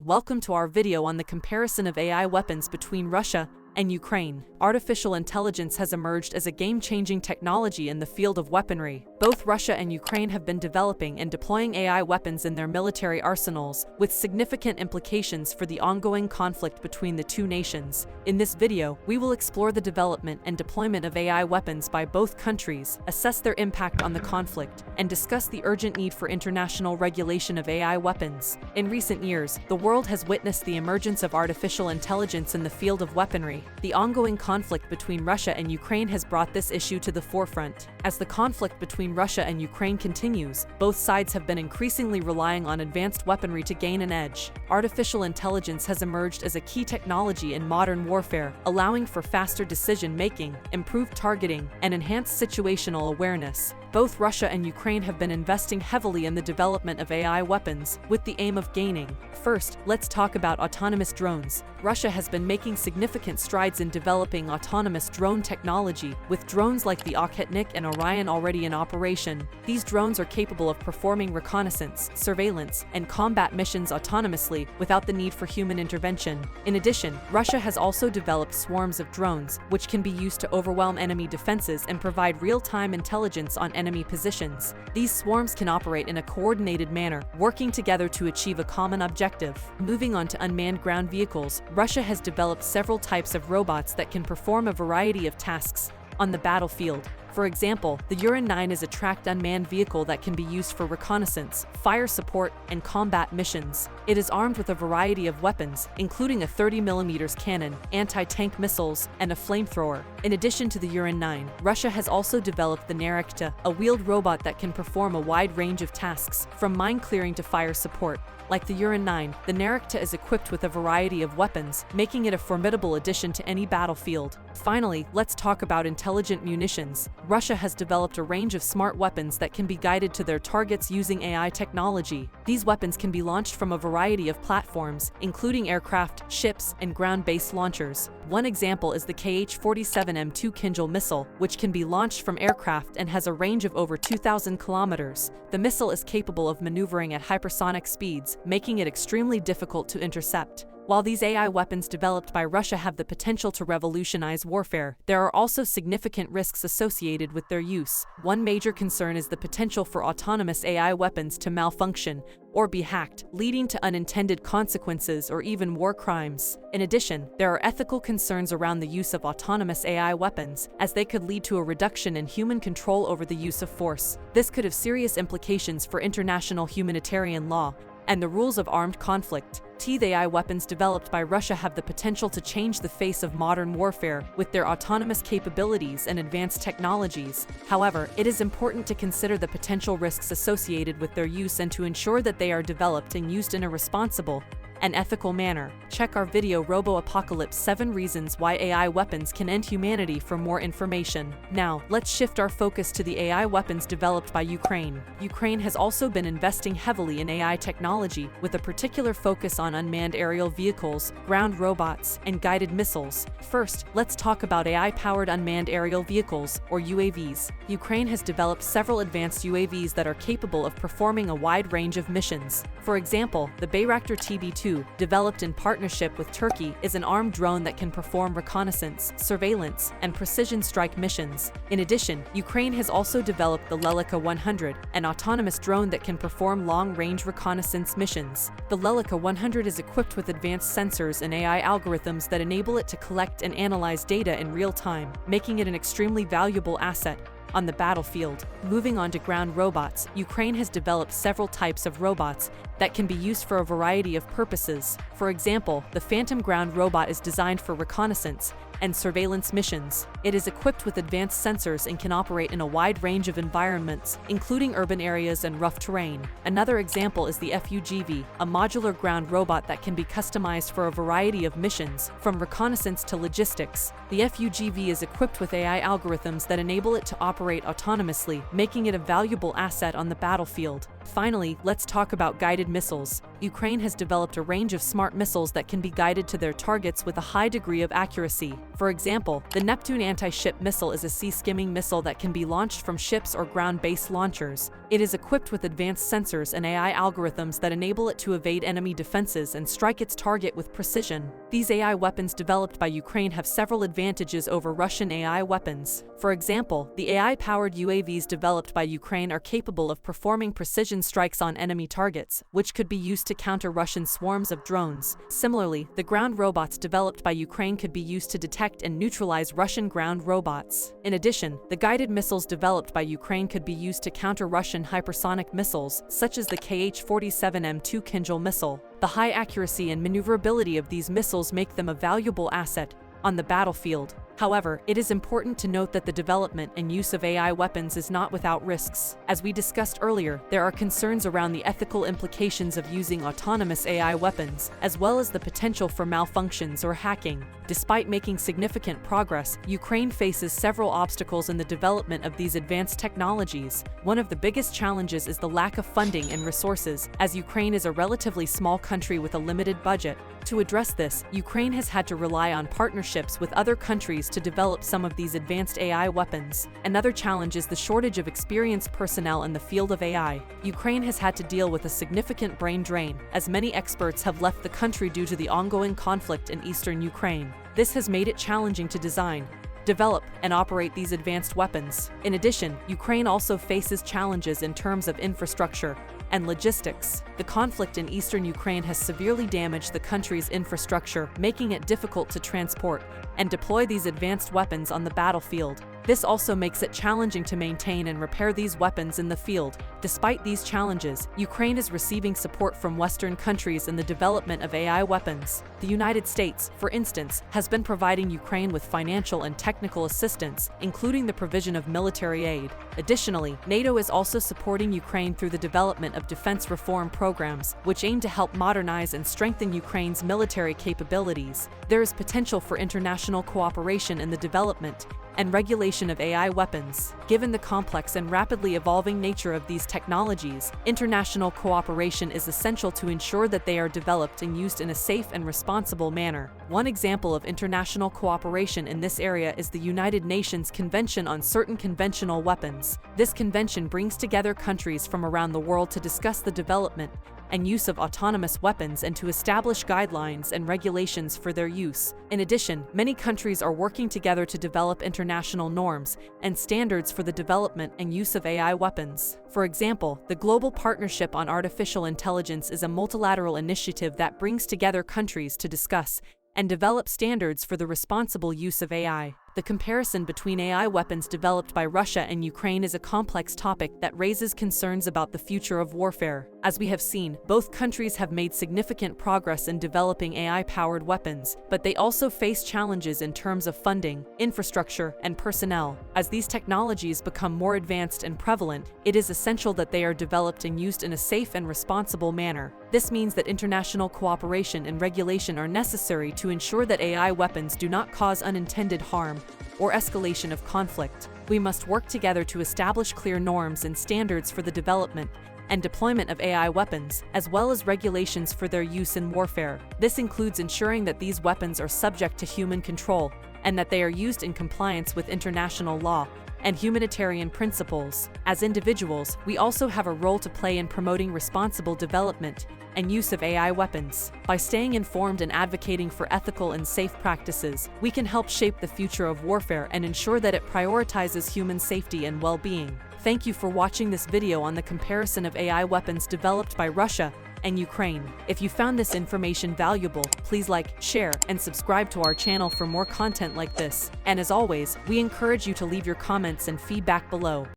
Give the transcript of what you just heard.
welcome to our video on the comparison of AI weapons between Russia and Ukraine. Artificial intelligence has emerged as a game-changing technology in the field of weaponry. Both Russia and Ukraine have been developing and deploying AI weapons in their military arsenals, with significant implications for the ongoing conflict between the two nations. In this video, we will explore the development and deployment of AI weapons by both countries, assess their impact on the conflict, and discuss the urgent need for international regulation of AI weapons. In recent years, the world has witnessed the emergence of artificial intelligence in the field of weaponry. The ongoing conflict between Russia and Ukraine has brought this issue to the forefront. As the conflict between Russia and Ukraine continues, both sides have been increasingly relying on advanced weaponry to gain an edge. Artificial intelligence has emerged as a key technology in modern warfare, allowing for faster decision-making, improved targeting, and enhanced situational awareness. Both Russia and Ukraine have been investing heavily in the development of AI weapons, with the aim of gaining. First, let's talk about autonomous drones. Russia has been making significant strides in developing autonomous drone technology, with drones like the Okhotnik and Orion already in operation. These drones are capable of performing reconnaissance, surveillance, and combat missions autonomously without the need for human intervention. In addition, Russia has also developed swarms of drones, which can be used to overwhelm enemy defenses and provide real-time intelligence on enemy positions. These swarms can operate in a coordinated manner, working together to achieve a common objective. Moving on to unmanned ground vehicles, Russia has developed several types of robots that can perform a variety of tasks on the battlefield. For example, the Uran-9 is a tracked unmanned vehicle that can be used for reconnaissance, fire support, and combat missions. It is armed with a variety of weapons, including a 30mm cannon, anti-tank missiles, and a flamethrower. In addition to the Uran-9, Russia has also developed the Nerechta, a wheeled robot that can perform a wide range of tasks, from mine clearing to fire support. Like the Uran-9, the Nerechta is equipped with a variety of weapons, making it a formidable addition to any battlefield. Finally, let's talk about intelligent munitions. Russia has developed a range of smart weapons that can be guided to their targets using AI technology. These weapons can be launched from a variety of platforms, including aircraft, ships, and ground-based launchers. One example is the Kh-47M2 Kinzhal missile, which can be launched from aircraft and has a range of over 2,000 kilometers. The missile is capable of maneuvering at hypersonic speeds, making it extremely difficult to intercept. While these AI weapons developed by Russia have the potential to revolutionize warfare, there are also significant risks associated with their use. One major concern is the potential for autonomous AI weapons to malfunction or be hacked, leading to unintended consequences or even war crimes. In addition, there are ethical concerns around the use of autonomous AI weapons, as they could lead to a reduction in human control over the use of force. This could have serious implications for international humanitarian law and the rules of armed conflict. The AI weapons developed by Russia have the potential to change the face of modern warfare with their autonomous capabilities and advanced technologies. However, it is important to consider the potential risks associated with their use and to ensure that they are developed and used in a responsible and ethical manner. Check our video Robo-Apocalypse 7 Reasons Why AI Weapons Can End Humanity for more information. Now, let's shift our focus to the AI weapons developed by Ukraine. Ukraine has also been investing heavily in AI technology, with a particular focus on unmanned aerial vehicles, ground robots, and guided missiles. First, let's talk about AI-powered unmanned aerial vehicles, or UAVs. Ukraine has developed several advanced UAVs that are capable of performing a wide range of missions. For example, the Bayraktar TB2, developed in partnership with Turkey, is an armed drone that can perform reconnaissance, surveillance, and precision strike missions. In addition, Ukraine has also developed the Lelika 100, an autonomous drone that can perform long-range reconnaissance missions. The Lelika 100 is equipped with advanced sensors and AI algorithms that enable it to collect and analyze data in real time, making it an extremely valuable asset on the battlefield. Moving on to ground robots, Ukraine has developed several types of robots that can be used for a variety of purposes. For example, the Phantom ground robot is designed for reconnaissance and surveillance missions. It is equipped with advanced sensors and can operate in a wide range of environments, including urban areas and rough terrain. Another example is the FUGV, a modular ground robot that can be customized for a variety of missions, from reconnaissance to logistics. The FUGV is equipped with AI algorithms that enable it to operate autonomously, making it a valuable asset on the battlefield. Finally, let's talk about guided missiles. Ukraine has developed a range of smart missiles that can be guided to their targets with a high degree of accuracy. For example, the Neptune anti-ship missile is a sea-skimming missile that can be launched from ships or ground-based launchers. It is equipped with advanced sensors and AI algorithms that enable it to evade enemy defenses and strike its target with precision. These AI weapons developed by Ukraine have several advantages over Russian AI weapons. For example, the AI-powered UAVs developed by Ukraine are capable of performing precision strikes on enemy targets, which could be used to counter Russian swarms of drones. Similarly, the ground robots developed by Ukraine could be used to detect and neutralize Russian ground robots. In addition, the guided missiles developed by Ukraine could be used to counter Russian hypersonic missiles, such as the Kh-47M2 Kinzhal missile. The high accuracy and maneuverability of these missiles make them a valuable asset on the battlefield. However, it is important to note that the development and use of AI weapons is not without risks. As we discussed earlier, there are concerns around the ethical implications of using autonomous AI weapons, as well as the potential for malfunctions or hacking. Despite making significant progress, Ukraine faces several obstacles in the development of these advanced technologies. One of the biggest challenges is the lack of funding and resources, as Ukraine is a relatively small country with a limited budget. To address this, Ukraine has had to rely on partnerships with other countries to develop some of these advanced AI weapons. Another challenge is the shortage of experienced personnel in the field of AI. Ukraine has had to deal with a significant brain drain, as many experts have left the country due to the ongoing conflict in eastern Ukraine. This has made it challenging to design, develop, and operate these advanced weapons. In addition, Ukraine also faces challenges in terms of infrastructure and logistics. The conflict in eastern Ukraine has severely damaged the country's infrastructure, making it difficult to transport and deploy these advanced weapons on the battlefield. This also makes it challenging to maintain and repair these weapons in the field. Despite these challenges, Ukraine is receiving support from Western countries in the development of AI weapons. The United States, for instance, has been providing Ukraine with financial and technical assistance, including the provision of military aid. Additionally, NATO is also supporting Ukraine through the development of defense reform programs, which aim to help modernize and strengthen Ukraine's military capabilities. There is potential for international cooperation in the development and regulation of AI weapons. Given the complex and rapidly evolving nature of these technologies, international cooperation is essential to ensure that they are developed and used in a safe and responsible manner. One example of international cooperation in this area is the United Nations Convention on Certain Conventional Weapons. This convention brings together countries from around the world to discuss the development and use of autonomous weapons and to establish guidelines and regulations for their use. In addition, many countries are working together to develop international norms and standards for the development and use of AI weapons. For example, the Global Partnership on Artificial Intelligence is a multilateral initiative that brings together countries to discuss and develop standards for the responsible use of AI. The comparison between AI weapons developed by Russia and Ukraine is a complex topic that raises concerns about the future of warfare. As we have seen, both countries have made significant progress in developing AI-powered weapons, but they also face challenges in terms of funding, infrastructure, and personnel. As these technologies become more advanced and prevalent, it is essential that they are developed and used in a safe and responsible manner. This means that international cooperation and regulation are necessary to ensure that AI weapons do not cause unintended harm or escalation of conflict. We must work together to establish clear norms and standards for the development and deployment of AI weapons, as well as regulations for their use in warfare. This includes ensuring that these weapons are subject to human control and that they are used in compliance with international law and humanitarian principles. As individuals, we also have a role to play in promoting responsible development and use of AI weapons. By staying informed and advocating for ethical and safe practices, we can help shape the future of warfare and ensure that it prioritizes human safety and well-being. Thank you for watching this video on the comparison of AI weapons developed by Russia and Ukraine. If you found this information valuable, please like, share, and subscribe to our channel for more content like this. And as always, we encourage you to leave your comments and feedback below.